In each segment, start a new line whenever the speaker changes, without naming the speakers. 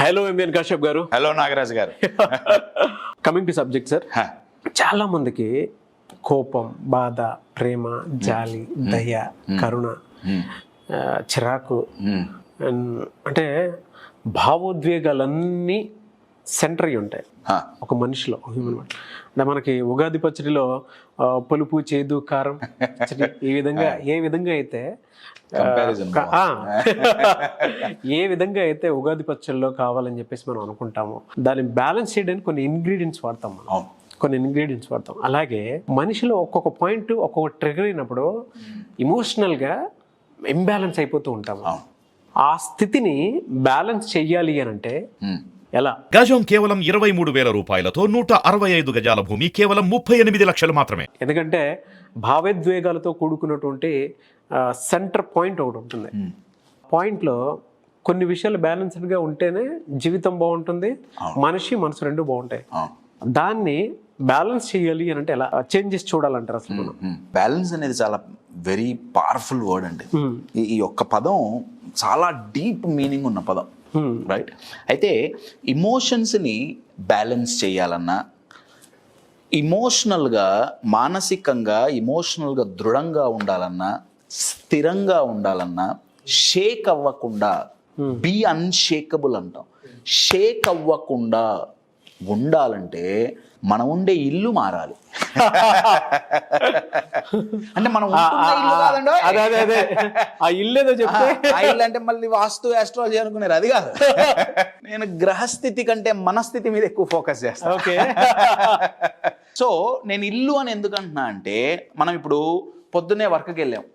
Hello MN Kashyap గారు.
Hello Nagaraj గారు.
Coming to subject sir, చాలా మందికి కోపం, బాధ, ప్రేమ, జాలి, దయ, కరుణ, చిరాకు అంటే భావోద్వేగాలన్నీ సెంటర్ అయి ఉంటాయి ఒక మనిషిలో, హ్యూమన్. అంటే మనకి ఉగాది పచ్చడిలో పులుపు, చేదు, కారం ఏ విధంగా అయితే ఏ విధంగా అయితే ఉగాది పచ్చడిలో కావాలని చెప్పేసి మనం అనుకుంటాము, దాన్ని బ్యాలెన్స్ చేయడానికి కొన్ని ఇంగ్రీడియంట్స్ వాడతాం మనం. అలాగే మనిషిలో ఒక్కొక్క పాయింట్ ఒక్కొక్క ట్రిగర్ అయినప్పుడు ఇమోషనల్గా ఇంబ్యాలెన్స్ అయిపోతూ ఉంటాము. ఆ స్థితిని బ్యాలెన్స్ చెయ్యాలి అని అంటే ఎలా?
గజం కేవలం 23,000 రూపాయలతో 165 గజాల భూమి కేవలం 38 లక్షలు మాత్రమే.
ఎందుకంటే భావోద్వేగాలతో కూడుకున్నటువంటి సెంటర్ పాయింట్ ఒకటి ఉంటుంది. పాయింట్లో కొన్ని విషయాలు బ్యాలెన్స్డ్గా ఉంటేనే జీవితం బాగుంటుంది, మనసు రెండు బాగుంటాయి. దాన్ని బ్యాలెన్స్ చేయాలి అని అంటే ఎలా చేంజెస్ చూడాలంటారు అసలు మనం?
బ్యాలెన్స్ అనేది చాలా వెరీ పవర్ఫుల్ వర్డ్ అండి. ఈ ఒక్క పదం చాలా డీప్ మీనింగ్ ఉన్న పదం, రైట్? అయితే ఇమోషన్స్ని బ్యాలెన్స్ చేయాలన్నా, ఇమోషనల్గా మానసికంగా ఇమోషనల్గా దృఢంగా ఉండాలన్నా, స్థిరంగా ఉండాలన్నా, షేక్ అవ్వకుండా, బీ అన్షేకబుల్ అంటాం, షేక్ అవ్వకుండా ఉండాలంటే మనం ఉండే ఇల్లు మారాలి. అంటే మనం ఇల్లు కాదండి,
ఆ ఇల్లు ఏదో చెప్తే
ఆ ఇల్లు అంటే మళ్ళీ వాస్తు ఆస్ట్రాలజీ అనుకున్నారు, అది కాదు. నేను గ్రహస్థితి కంటే మనస్థితి మీద ఎక్కువ ఫోకస్ చేస్తాను.
ఓకే.
సో నేను ఇల్లు అని ఎందుకు అంటున్నా అంటే, మనం ఇప్పుడు పొద్దున్నే వర్క్కి వెళ్ళాం,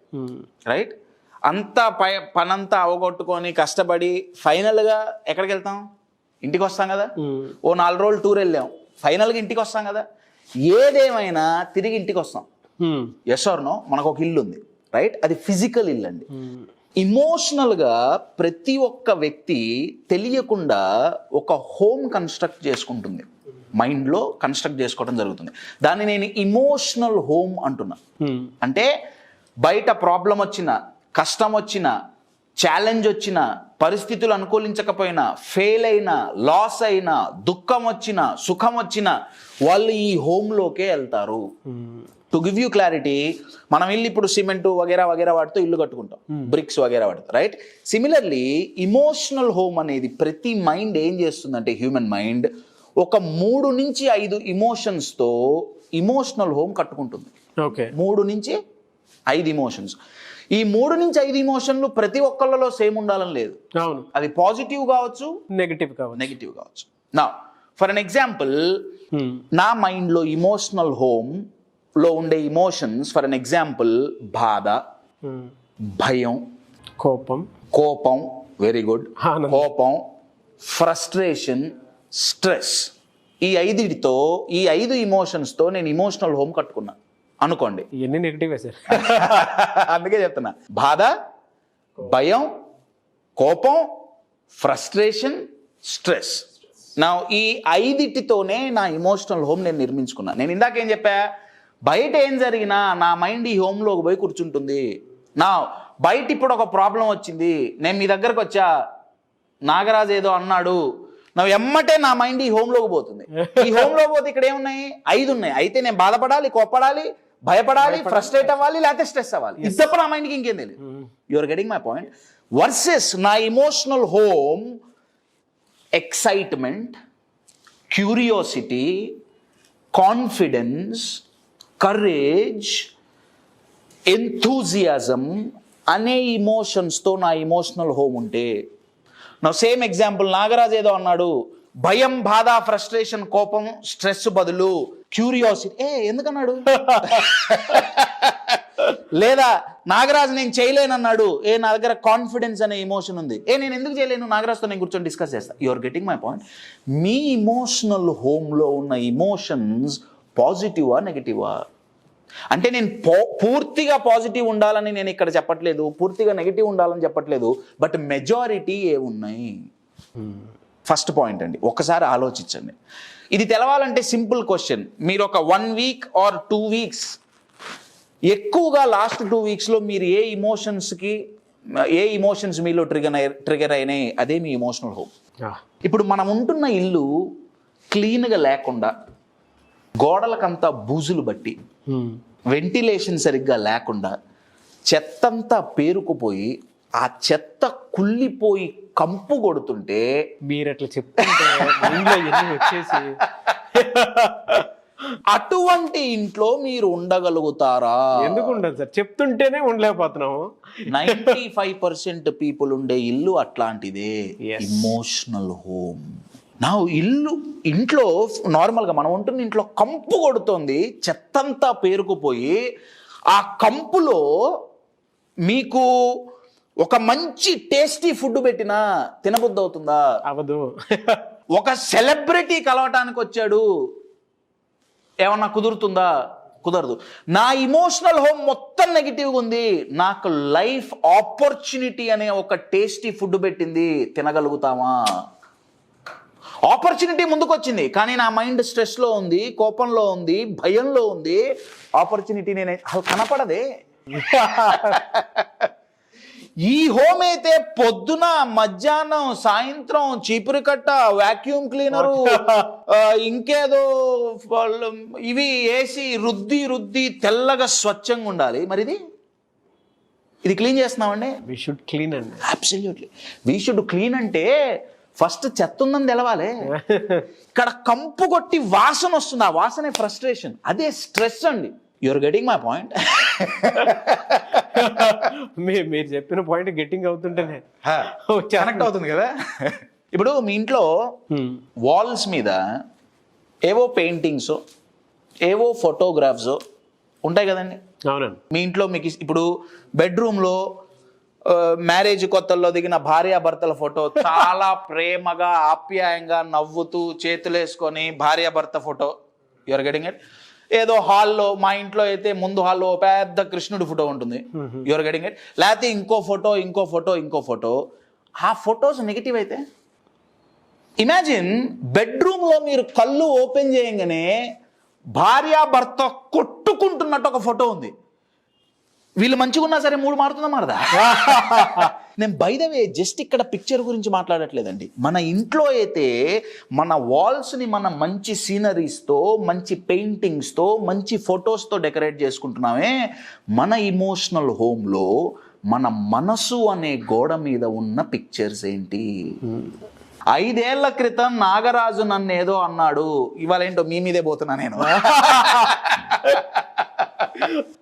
రైట్? అంతా పనంతా అవగొట్టుకొని కష్టపడి ఫైనల్గా ఎక్కడికి వెళ్తాం? ఇంటికి వస్తాం కదా. ఓ 4 రోజులు టూర్ వెళ్ళాం, ఫైనల్గా ఇంటికి వస్తాం కదా. ఏదేమైనా తిరిగి ఇంటికి వస్తాం. Yes or no? మనకు ఒక ఇల్లు ఉంది, రైట్? అది ఫిజికల్ ఇల్లు అండి. ఇమోషనల్గా ప్రతి ఒక్క వ్యక్తి తెలియకుండా ఒక హోమ్ కన్స్ట్రక్ట్ చేసుకుంటుంది, మైండ్లో కన్స్ట్రక్ట్ చేసుకోవడం జరుగుతుంది. దాన్ని నేను ఇమోషనల్ హోమ్ అంటున్నా. అంటే బయట ప్రాబ్లం వచ్చినా, కష్టం వచ్చినా, ఛాలెంజ్ వచ్చినా, పరిస్థితులు అనుకూలించకపోయినా, ఫెయిల్ అయినా, లాస్ అయినా, దుఃఖం వచ్చినా, సుఖం వచ్చినా, వాళ్ళు ఈ హోమ్లోకే వెళ్తారు. టు గివ్ యూ క్లారిటీ, మనం ఇల్లు ఇప్పుడు సిమెంట్ వగేరా వాటితో ఇల్లు కట్టుకుంటాం, బ్రిక్స్ వగేరా వాటితో, రైట్? సిమిలర్లీ ఇమోషనల్ హోమ్ అనేది ప్రతి మైండ్ ఏం చేస్తుందంటే, హ్యూమన్ మైండ్ ఒక 3 నుంచి 5 ఇమోషన్స్తో ఇమోషనల్ హోమ్ కట్టుకుంటుంది. 3 నుంచి 5 ఇమోషన్స్. ఈ 3 నుంచి 5 ఇమోషన్లు ప్రతి ఒక్కళ్ళలో సేమ్ ఉండాలని లేదు.
అవును,
అది పాజిటివ్ కావచ్చు, నెగటివ్ కావచ్చు. నా ఫర్ అన్ ఎగ్జాంపుల్, నా మైండ్లో ఇమోషనల్ హోమ్ లో ఉండే ఇమోషన్స్, ఫర్ అన్ ఎగ్జాంపుల్, బాధ, భయం, కోపం, వెరీ గుడ్, కోపం, ఫ్రస్ట్రేషన్, స్ట్రెస్. ఈ 5 ఇమోషన్స్తో నేను ఇమోషనల్ హోమ్ కట్టుకున్నా అనుకోండి.
ఇవన్నీ నెగటివ్ సార్.
అందుకే చెప్తున్నా, బాధ, భయం, కోపం, ఫ్రస్ట్రేషన్, స్ట్రెస్. నా ఈ 5తోనే నా ఇమోషనల్ హోమ్ నేను నిర్మించుకున్నా. నేను ఇందాక ఏం చెప్పా, బయట ఏం జరిగినా నా మైండ్ ఈ హోమ్లోకి పోయి కూర్చుంటుంది. నా బయట ఇప్పుడు ఒక ప్రాబ్లం వచ్చింది, నేను మీ దగ్గరకు వచ్చా, నాగరాజు ఏదో అన్నాడు, ఎమ్మటే నా మైండ్ ఈ హోమ్లోకి పోతుంది. ఈ హోమ్లో పోతే ఇక్కడ ఏమున్నాయి? 5 ఉన్నాయి. అయితే నేను బాధపడాలి, కోప్పడాలి, భయపడాలి, ఫ్రస్ట్రేట్ అవ్వాలి, లేకపోతే స్ట్రెస్ అవ్వాలి. ఇది తప్ప నా మైండ్కి ఇంకేం తెలియదు. You are getting my point? Versus నా emotional home excitement, curiosity, confidence, courage, enthusiasm అనే ఇమోషన్స్తో నా ఇమోషనల్ హోమ్ ఉంటే, నా సేమ్ ఎగ్జాంపుల్, నాగరాజు ఏదో అన్నాడు, భయం, బాధ, ఫ్రస్ట్రేషన్, కోపం, స్ట్రెస్ బదులు క్యూరియాసిటీ. ఎందుకన్నాడు? లేదా నాగరాజు నేను చేయలేనన్నాడు, నా దగ్గర కాన్ఫిడెన్స్ అనే ఇమోషన్ ఉంది, నేను ఎందుకు చేయలేను? నాగరాజుతో నేను కూర్చొని డిస్కస్ చేస్తా. You are getting my point? మీ ఇమోషనల్ హోమ్లో ఉన్న ఇమోషన్స్ పాజిటివా, నెగిటివా? అంటే నేను పూర్తిగా పాజిటివ్ ఉండాలని నేను ఇక్కడ చెప్పట్లేదు, పూర్తిగా నెగిటివ్ ఉండాలని చెప్పట్లేదు, బట్ మెజారిటీ ఏమున్నాయి? ఫస్ట్ పాయింట్ అండి, ఒకసారి ఆలోచించండి. ఇది తెలవాలంటే సింపుల్ క్వశ్చన్. మీరు ఒక 1 వీక్ ఆర్ 2 వీక్స్, ఎక్కువగా లాస్ట్ 2 వీక్స్లో మీరు ఏ ఇమోషన్స్కి ఏ ఇమోషన్స్ మీలో ట్రిగర్ అయినాయి, అదే మీ ఇమోషనల్ హోమ్. ఇప్పుడు మనం ఉంటున్న ఇల్లు క్లీన్గా లేకుండా, గోడలకంతా బూజులు బట్టి, వెంటిలేషన్ సరిగ్గా లేకుండా, చెత్తంతా పేరుకుపోయి ఆ చెత్త కుళ్ళిపోయి కంపు కొడుతుంటే
మీరు అట్లా చెప్తుంటే మైండ్లో ఎన్ని వచ్చేసి
అటువంటి ఇంట్లో మీరు ఉండగలుగుతారా?
ఎందుకు ఉండదు సార్, చెప్తుంటేనే ఉండలేకపోతున్నాము.
95% పీపుల్ ఉండే ఇల్లు అట్లాంటిదే, ఇమోషనల్ హోమ్. నా ఇంట్లో నార్మల్గా మనం ఉంటున్న ఇంట్లో కంపు కొడుతుంది, చెత్తంతా పేరుకుపోయి, ఆ కంపులో మీకు ఒక మంచి టేస్టీ ఫుడ్ పెట్టినా తినబుద్ధి అవుతుందా?
అవదు.
ఒక సెలబ్రిటీ కలవటానికి వచ్చాడు, ఏమన్నా కుదురుతుందా? కుదరదు. నా ఇమోషనల్ హోమ్ మొత్తం నెగిటివ్గా ఉంది, నాకు లైఫ్ ఆపర్చునిటీ అనే ఒక టేస్టీ ఫుడ్ పెట్టింది, తినగలుగుతామా? ఆపర్చునిటీ ముందుకు వచ్చింది, కానీ నా మైండ్ స్ట్రెస్లో ఉంది, కోపంలో ఉంది, భయంలో ఉంది. ఆపర్చునిటీ నేను అసలు కనపడదే. ఈ హోమ్ అయితే పొద్దున, మధ్యాహ్నం, సాయంత్రం చీపురు కట్ట, వాక్యూమ్ క్లీనరు, ఇంకేదో ఇవి వేసి రుద్ది తెల్లగా స్వచ్ఛంగా ఉండాలి. మరి ఇది క్లీన్ చేస్తున్నామండి.
వి షుడ్ క్లీన్ అండి.
Absolutely we should clean. అంటే ఫస్ట్ చెత్త ఉందని తెలవాలి. ఇక్కడ కంపు కొట్టి వాసన వస్తుంది, ఆ వాసనే ఫ్రస్ట్రేషన్, అదే స్ట్రెస్ అండి. You're getting my point.
మీరు చెప్పిన పాయింట్ గెట్టింగ్ అవుతుంటేనే
కనెక్ట్ అవుతుంది కదా. ఇప్పుడు మీ ఇంట్లో వాల్స్ మీద ఏవో పెయింటింగ్స్, ఏవో ఫోటోగ్రాఫ్స్ ఉంటాయి కదండి.
అవునండి.
మీ ఇంట్లో మీకు ఇప్పుడు బెడ్రూమ్లో మ్యారేజ్ కొత్తల్లో దిగిన భార్యాభర్తల ఫోటో, చాలా ప్రేమగా ఆప్యాయంగా నవ్వుతూ చేతులేసుకొని భార్యాభర్త ఫోటో. You're getting it. ఏదో హాల్లో, మా ఇంట్లో అయితే ముందు హాల్లో పెద్ద కృష్ణుడి ఫోటో ఉంటుంది, యూఆర్ గెటింగ్ ఇట్. లేకపోతే ఇంకో ఫోటో. ఆ ఫొటోస్ నెగిటివ్ అయితే ఇమాజిన్ బెడ్రూమ్లో మీరు కళ్ళు ఓపెన్ చేయగానే భార్యాభర్త కొట్టుకుంటున్నట్టు ఒక ఫోటో ఉంది. వీళ్ళు మంచిగా ఉన్నా సరే మూడు మారుతుందా మారదా? నేను బై ద వే జస్ట్ ఇక్కడ పిక్చర్ గురించి మాట్లాడట్లేదండి. మన ఇంట్లో అయితే మన వాల్స్ని మనం మంచి సీనరీస్తో, మంచి పెయింటింగ్స్తో, మంచి ఫొటోస్తో డెకరేట్ చేసుకుంటున్నామే. మన ఇమోషనల్ హోమ్లో మన మనసు అనే గోడ మీద ఉన్న పిక్చర్స్ ఏంటి? 5 ఏళ్ల క్రితం నాగరాజు నన్ను ఏదో అన్నాడు, ఇవాళ ఏంటో మీ మీదే పోతున్నా నేను.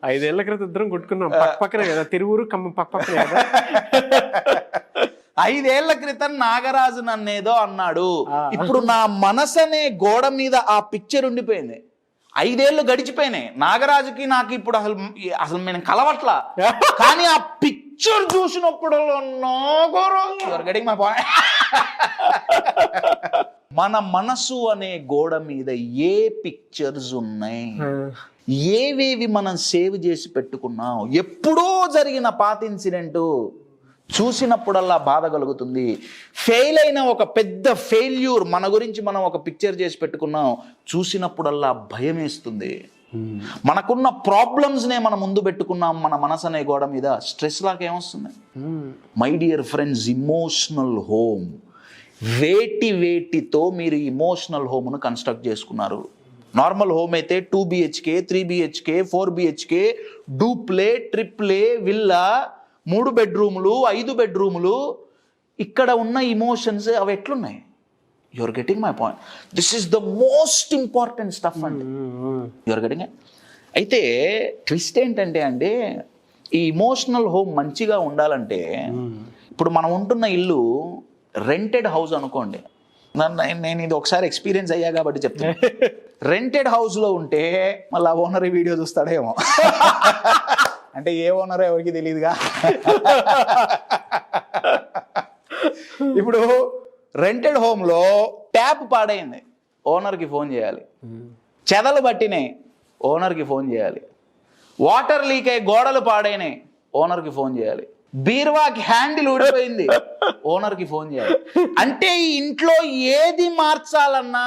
5 ఏళ్ల క్రితం ఇద్దరం కొట్టుకున్నాం, పక్కనే కదా, తిరువురు ఖమ్మం పక్కనే కదా.
5 ఏళ్ల క్రితం నాగరాజు నన్నేదో అన్నాడు, ఇప్పుడు నా మనసు అనే గోడ మీద ఆ పిక్చర్ ఉండిపోయింది. 5 ఏళ్ళు గడిచిపోయినాయి, నాగరాజుకి నాకు ఇప్పుడు అసలు నేను కలవట్లా, కానీ ఆ పిక్చర్ చూసినప్పుడు మన మనసు అనే గోడ మీద ఏ పిక్చర్స్ ఉన్నాయి, ఏవేవి మనం సేవ్ చేసి పెట్టుకున్నాం, ఎప్పుడో జరిగిన పాత ఇన్సిడెంట్ చూసినప్పుడల్లా బాధ కలుగుతుంది. ఫెయిల్ అయిన ఒక పెద్ద ఫెయిల్యూర్ మన గురించి మనం ఒక పిక్చర్ చేసి పెట్టుకున్నాం, చూసినప్పుడల్లా భయం వేస్తుంది. మనకున్న ప్రాబ్లమ్స్నే మనం ముందు పెట్టుకున్నాం మన మనసు అనే గోడ మీద, స్ట్రెస్ లాగా ఏమొస్తుంది? My dear friends, emotional home, వేటితో మీరు ఇమోషనల్ హోమ్ను కన్స్ట్రక్ట్ చేసుకున్నారు. నార్మల్ హోమ్ అయితే 2 BHK, 3 BHK, 4 BHK, duplex, triplex, villa, 3 బెడ్రూములు, 5 బెడ్రూములు. ఇక్కడ ఉన్న ఇమోషన్స్ అవి ఎట్లున్నాయి? You are getting my point. This is the most important stuff అండి. You're getting it. అయితే ట్విస్ట్ ఏంటంటే అండి, ఈ ఇమోషనల్ హోమ్ మంచిగా ఉండాలంటే, ఇప్పుడు మనం ఉంటున్న ఇల్లు రెంటెడ్ హౌస్ అనుకోండి. నేను ఇది ఒకసారి ఎక్స్పీరియన్స్ అయ్యా కాబట్టి చెప్తాను. రెంటెడ్ హౌస్లో ఉంటే మళ్ళీ ఓనర్ వీడియో చూస్తాడేమో, అంటే ఏ ఓనర్ ఎవరికి తెలియదుగా. ఇప్పుడు రెంటెడ్ హోమ్లో ట్యాప్ పాడైంది, ఓనర్కి ఫోన్ చేయాలి. చెదలు పట్టినాయి, ఓనర్కి ఫోన్ చేయాలి. వాటర్ లీక్ అయ్యి గోడలు పాడైనాయి, ఓనర్కి ఫోన్ చేయాలి. బీరువాకి హ్యాండిల్ ఊడిపోయింది, ఓనర్కి ఫోన్ చేయాలి. అంటే ఈ ఇంట్లో ఏది మార్చాలన్నా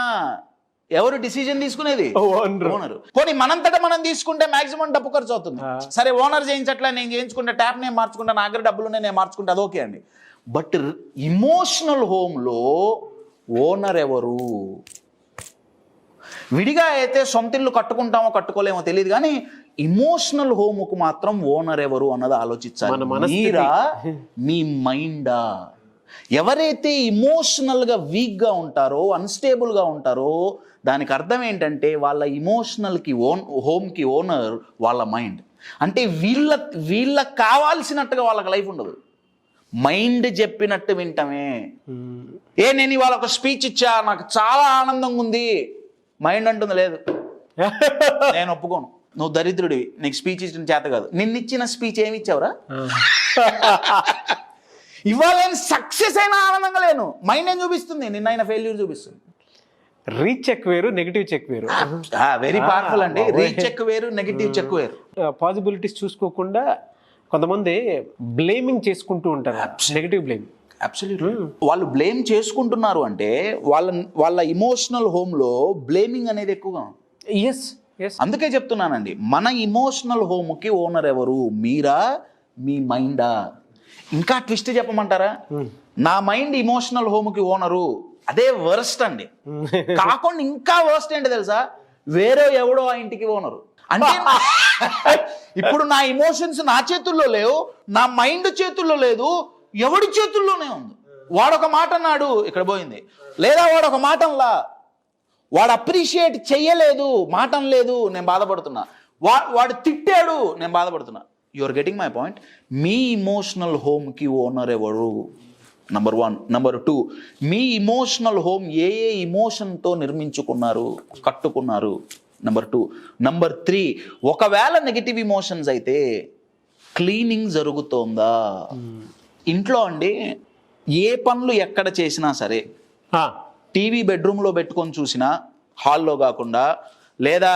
ఎవరు డిసిజన్ తీసుకునేది? ఓనర్. పోనీ మనంతటా మనం తీసుకుంటే మాక్సిమం డబ్బు ఖర్చు అవుతుంది. సరే ఓనర్ చేయించట్లే, నేను చేయించుకుంటే ట్యాప్ నేను మార్చుకుంటా, నా దగ్గర డబ్బులు నేను మార్చుకుంటా, అది ఓకే అండి. బట్ ఇమోషనల్ హోమ్లో ఓనర్ ఎవరు? విడిగా అయితే సొంత ఇల్లు కట్టుకుంటామో కట్టుకోలేమో తెలియదు, కానీ ఇమోషనల్ హోమ్కు మాత్రం ఓనర్ ఎవరు అన్నది ఆలోచించాలి. మీరా, మీ మైండా? ఎవరైతే ఇమోషనల్గా వీక్గా ఉంటారో, అన్స్టేబుల్గా ఉంటారో, దానికి అర్థం ఏంటంటే వాళ్ళ ఇమోషనల్కి హోమ్కి ఓనర్ వాళ్ళ మైండ్. అంటే వీళ్ళకి కావాల్సినట్టుగా వాళ్ళకి లైఫ్ ఉండదు, మైండ్ చెప్పినట్టు వింటమే. నేను ఇవాళ ఒక స్పీచ్ ఇచ్చా, నాకు చాలా ఆనందంగా ఉంది, మైండ్ అంటుంది లేదు, నేను ఒప్పుకోను, నువ్వు దరిద్రుడివి, నీకు స్పీచ్ ఇచ్చిన చేత కాదు. నిన్నిచ్చిన స్పీచ్ ఏమి ఇచ్చావురా? ఇవాళ నేను సక్సెస్ అయినా ఆనందంగా లేను, మైండ్ ఏం చూపిస్తుంది? నిన్న ఫెయిల్యూర్ చూపిస్తుంది.
రీచ్ చెక్ వేరు, నెగిటివ్ చెక్ వేరు.
వెరీ పవర్ఫుల్ అండి. రీచ్ చెక్ వేరు, నెగిటివ్ చెక్ వేరు.
పాసిబిలిటీస్ చూసుకోకుండా కొంతమంది బ్లేమింగ్ చేసుకుంటూ ఉంటారు, నెగిటివ్ బ్లేమ్.
అబ్సల్యూట్లీ. వాళ్ళు బ్లేమ్ చేసుకుంటున్నారు అంటే వాళ్ళ ఇమోషనల్ హోమ్లో బ్లేమింగ్ అనేది ఎక్కువగా.
ఎస్ ఎస్,
అందుకే చెప్తున్నానండి, మన ఇమోషనల్ హోమ్కి ఓనర్ ఎవరు? మీరా, మీ మైండా? ఇంకా ట్విస్ట్ చెప్పమంటారా? నా మైండ్ ఇమోషనల్ హోమ్కి ఓనరు, అదే వర్స్ట్ అండి. కాకుండా ఇంకా వర్స్ట్ ఏంటి తెలుసా? వేరే ఎవడో ఆ ఇంటికి ఓనరు. అంటే ఇప్పుడు నా ఇమోషన్స్ నా చేతుల్లో లేవు, నా మైండ్ చేతుల్లో లేదు, ఎవడి చేతుల్లోనే ఉంది. వాడొక మాట అన్నాడు, ఇక్కడ పోయింది. లేదా వాడొక మాట అనలా, వాడు అప్రిషియేట్ చెయ్యలేదు, మాట అనలేదు, నేను బాధపడుతున్నా. వాడు తిట్టాడు, నేను బాధపడుతున్నా. You are getting my point? మీ ఇమోషనల్ హోమ్కి ఓనర్ ఎవరు? నంబర్ 1. నంబర్ 2, మీ ఇమోషనల్ హోమ్ ఏ ఇమోషన్తో నిర్మించుకున్నారు, కట్టుకున్నారు? నంబర్ 2. నంబర్ 3, ఒకవేళ నెగిటివ్ ఇమోషన్స్ అయితే క్లీనింగ్ జరుగుతోందా ఇంట్లో అండి? ఏ పనులు ఎక్కడ చేసినా సరే, టీవీ బెడ్రూమ్లో పెట్టుకొని చూసినా, హాల్లో కాకుండా, లేదా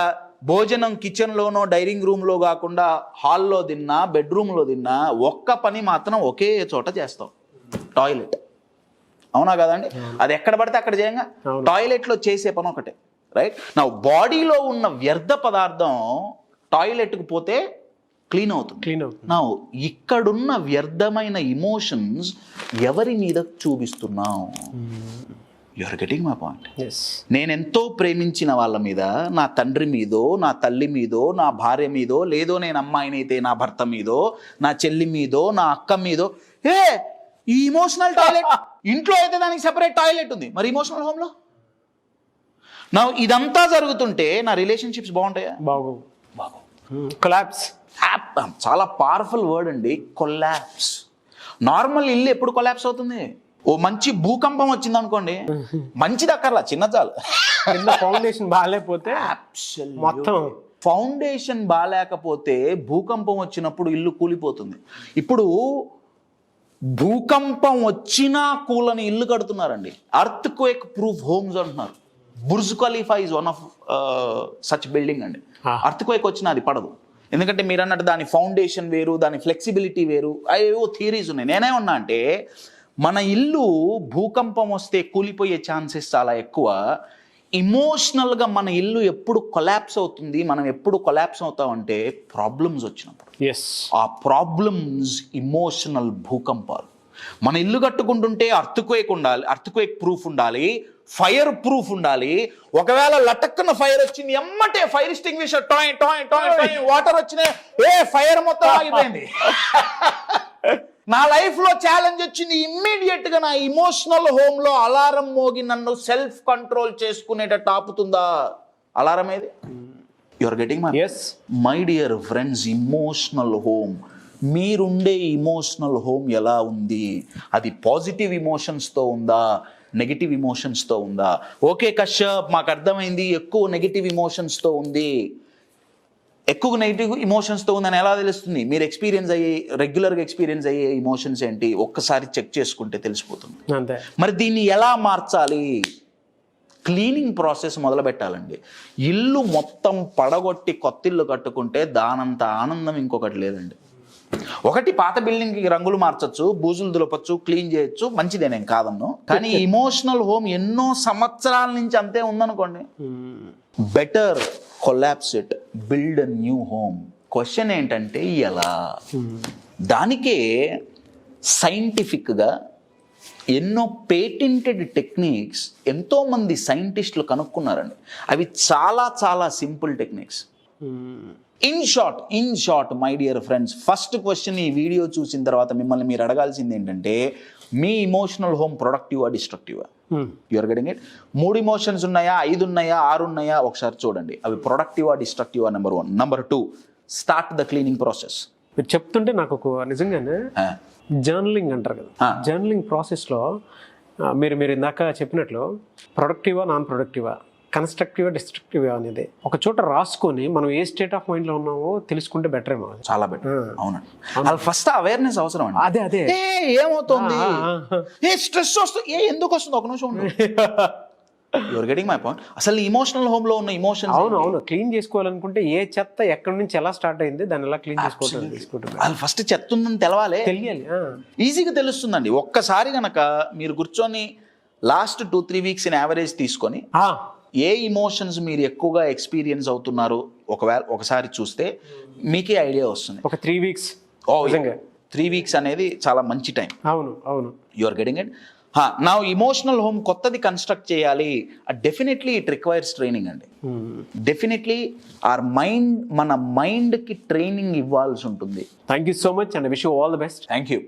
భోజనం కిచెన్లోనో డైనింగ్ రూమ్లో కాకుండా హాల్లో తిన్నా, బెడ్రూమ్లో తిన్నా, ఒక్క పని మాత్రం ఒకే చోట చేస్తాం, టాయిలెట్. అవునా కదండి? అది ఎక్కడ పడితే అక్కడ చేయంగా, టాయిలెట్లో చేసే పని ఒకటే, రైట్? నా బాడీలో ఉన్న వ్యర్థ పదార్థం టాయిలెట్కి పోతే క్లీన్ అవుతుంది. నా ఇక్కడున్న వ్యర్థమైన ఇమోషన్స్ ఎవరి మీద చూపిస్తున్నావు? You are getting my point? నేనెంతో ప్రేమించిన వాళ్ళ మీద, నా తండ్రి మీదో, నా తల్లి మీదో, నా భార్య మీదో, లేదో నేను అమ్మాయినైతే నా భర్త మీదో, నా చెల్లి మీదో, నా అక్క మీదో, ఈ ఇమోషనల్ టాయిలెట్. ఇంట్లో అయితే దానికి సెపరేట్ టాయిలెట్ ఉంది, మరి ఇమోషనల్ హోమ్లో? నా ఇదంతా జరుగుతుంటే నా రిలేషన్షిప్స్ బాగుంటాయా? బాగు. కొలాప్స్. చాలా పవర్ఫుల్ వర్డ్ అండి, కొలాప్స్. నార్మల్ ఇల్లు ఎప్పుడు కొలాప్స్ అవుతుంది? ఓ మంచి భూకంపం వచ్చింది అనుకోండి, మంచిది అక్కర్లా, చిన్న చాలు.
ఫౌండేషన్ బాగాలేకపోతే మొత్తం.
ఫౌండేషన్ బాగాలేకపోతే భూకంపం వచ్చినప్పుడు ఇల్లు కూలిపోతుంది. ఇప్పుడు భూకంపం వచ్చినా కూలని ఇల్లు కడుతున్నారండి, అర్త్ క్వేక్ ప్రూఫ్ హోమ్స్ అంటున్నారు. Burj Khalifa is one of such building అండి. అర్త్ క్వేక్ వచ్చినా అది పడదు, ఎందుకంటే మీరు అన్నట్టు దాని ఫౌండేషన్ వేరు, దాని ఫ్లెక్సిబిలిటీ వేరు, అవేవో థియరీస్ ఉన్నాయి. నేనేమన్నా అంటే మన ఇల్లు భూకంపం వస్తే కూలిపోయే ఛాన్సెస్ చాలా ఎక్కువ. ఇమోషనల్గా మన ఇల్లు ఎప్పుడు కొలాప్స్ అవుతుంది, మనం ఎప్పుడు కొలాప్స్ అవుతామంటే ప్రాబ్లమ్స్ వచ్చినప్పుడు. ఆ ప్రాబ్లమ్స్ ఇమోషనల్ భూకంపాలు. మన ఇల్లు కట్టుకుంటుంటే అర్త్క్వేక్ ఉండాలి, అర్త్క్వేక్ ప్రూఫ్ ఉండాలి, ఫైర్ ప్రూఫ్ ఉండాలి. ఒకవేళ లటక్కున ఫైర్ వచ్చింది, ఎమ్మటే fire extinguisher toy toy toy toy, water వచ్చినాయి, ఫైర్ మొత్తం ఆగిపోయింది. నా లైఫ్ లో ఛాలెంజ్ వచ్చింది, ఇమ్మీడియట్ గా నా ఇమోషనల్ హోమ్ లో అలారం మోగి నన్ను సెల్ఫ్ కంట్రోల్ చేసుకునేటట్టు ఆపుతుందా అలారం? ఏది? You are getting my dear friends, emotional home. మీరుండే ఇమోషనల్ హోమ్ ఎలా ఉంది? అది పాజిటివ్ ఇమోషన్స్తో ఉందా, నెగిటివ్ ఇమోషన్స్తో ఉందా? ఓకే కశ్యప్, మాకు అర్థమైంది, ఎక్కువ నెగిటివ్ ఇమోషన్స్తో ఉంది. ఎక్కువ నెగిటివ్ ఇమోషన్స్తో ఉందని ఎలా తెలుస్తుంది? మీరు రెగ్యులర్గా ఎక్స్పీరియన్స్ అయ్యే ఇమోషన్స్ ఏంటి ఒక్కసారి చెక్ చేసుకుంటే తెలిసిపోతుంది. మరి దీన్ని ఎలా మార్చాలి? క్లీనింగ్ ప్రాసెస్ మొదలు పెట్టాలండి. ఇల్లు మొత్తం పడగొట్టి కొత్త ఇల్లు కట్టుకుంటే దానంత ఆనందం ఇంకొకటి లేదండి. ఒకటి పాత బిల్డింగ్ కి రంగులు మార్చొచ్చు, బూజులు దులపచ్చు, క్లీన్ చేయొచ్చు, మంచిదే, నేను కాదన్ను. కానీ ఇమోషనల్ హోమ్ ఎన్నో సంవత్సరాల నుంచి అంతే ఉందనుకోండి, better collapse it, build a new home. Question ఏంటంటే ఎలా? దానికే సైంటిఫిక్గా ఎన్నో పేటెంటెడ్ టెక్నిక్స్ ఎంతోమంది సైంటిస్టులు కనుక్కున్నారండి. అవి చాలా చాలా simple techniques. In short my dear friends, first question ఈ వీడియో చూసిన తర్వాత మిమ్మల్ని మీరు అడగాల్సింది ఏంటంటే, మీ ఇమోషనల్ హోమ్ ప్రొడక్టివా డిస్ట్రక్టివా? You are getting it? 3 ఇమోషన్స్ ఉన్నాయా, 5 ఉన్నాయా, 6 ఉన్నాయా? ఒకసారి చూడండి, అవి ప్రొడక్టివా డిస్ట్రక్టివా. Number 1. Number 2, start the cleaning process.
మీరు చెప్తుంటే నాకు ఒక నిజంగానే జర్నలింగ్ అంటారు కదా, జర్నలింగ్ ప్రాసెస్లో మీరు ఇందాక చెప్పినట్లు ప్రొడక్టివా నాన్ ప్రొడక్టివా, కన్స్ట్రక్టివా డిస్ట్రక్టివా అనేది ఒక చోట రాసుకొని మనం ఏ స్టేట్ ఆఫ్ మైండ్లో ఉన్నామో తెలుసుకుంటే బెటర్ ఏమో.
చాలా బెటర్. అవునండి, అది ఫస్ట్ అవేర్నెస్ అవసరం అండి.
అదే
ఏమవుతుంది, స్ట్రెస్ వస్తుంది, ఎందుకు వస్తుంది, ఒక నిమిషం యువర్ గెటింగ్ మై పాయింట్. అసలు ఇమోషనల్ హోమ్ లో ఉన్న ఇమోషన్స్,
అవును క్లీన్ చేసుకోవాలనుకుంటే ఏ చెత్త ఎక్కడి నుంచి ఎలా స్టార్ట్ అయింది, దాన్ని ఎలా క్లీన్ చేసుకోవడం,
అది ఫస్ట్ చెత్త ఉందని తెలియాలి. ఈజీగా తెలుస్తుందండి. ఒక్కసారి గనక మీరు కూర్చొని లాస్ట్ 2-3 వీక్స్ ఇన్ యావరేజ్ తీసుకొని ఏ ఇమోషన్స్ మీరు ఎక్కువగా ఎక్స్పీరియన్స్ అవుతున్నారు ఒకసారి చూస్తే మీకే ఐడియా వస్తుంది.
ఒక 3 వీక్స్,
3 వీక్స్ అనేది చాలా మంచి టైం.
అవును
యు ఆర్ గెటింగ్ ఇట్. నా ఇమోషనల్ హోమ్ కొత్తది కన్స్ట్రక్ట్ చేయాలి, డెఫినెట్లీ ఇట్ రిక్వైర్స్ ట్రైనింగ్ అండి. డెఫినెట్లీ మన మైండ్కి ట్రైనింగ్ ఇవ్వాల్సి ఉంటుంది.
Thank you so much and wish you all the best.
Thank you.